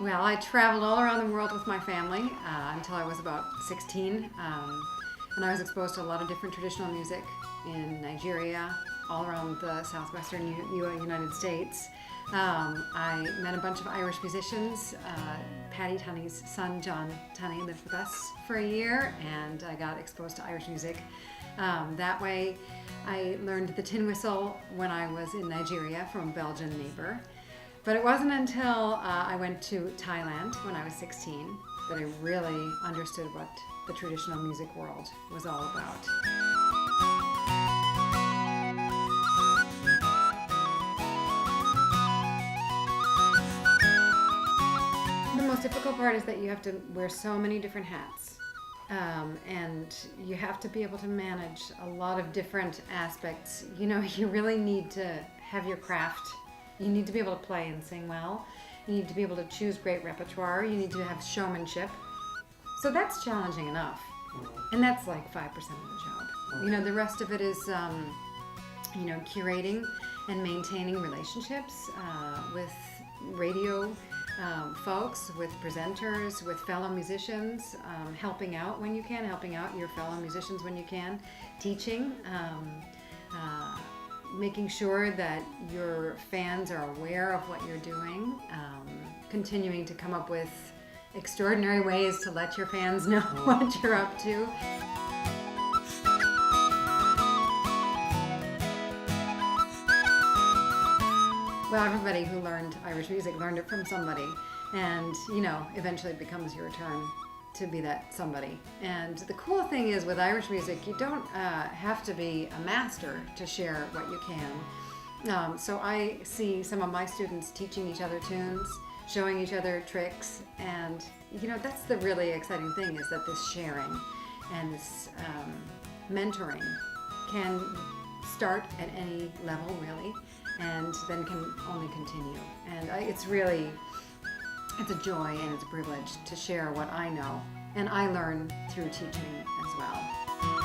Well, I traveled all around the world with my family until I was about 16. And I was exposed to a lot of different traditional music in Nigeria, all around the southwestern United States. I met a bunch of Irish musicians. Paddy Tunney's son, John Tunney, lived with us for a year, and I got exposed to Irish music that way. I learned the tin whistle when I was in Nigeria from a Belgian neighbor. But it wasn't until I went to Thailand when I was 16 that I really understood what the traditional music world was all about. The most difficult part is that you have to wear so many different hats. And you have to be able to manage a lot of different aspects. You know, you really need to have your craft. You need to be able to play and sing well. You need to be able to choose great repertoire. You need to have showmanship. So that's challenging enough. And that's like 5% of the job. You know, the rest of it is, curating and maintaining relationships with radio folks, with presenters, with fellow musicians, helping out when you can, helping out your fellow musicians when you can, teaching, making sure that your fans are aware of what you're doing, continuing to come up with extraordinary ways to let your fans know what you're up to. Well, everybody who learned Irish music learned it from somebody, and eventually it becomes your turn to be that somebody. And the cool thing is with Irish music, you don't have to be a master to share what you can. So I see some of my students teaching each other tunes, showing each other tricks, and that's the really exciting thing, is that this sharing and this mentoring can start at any level, really, and then can only continue. And it's a joy and it's a privilege to share what I know, and I learn through teaching as well.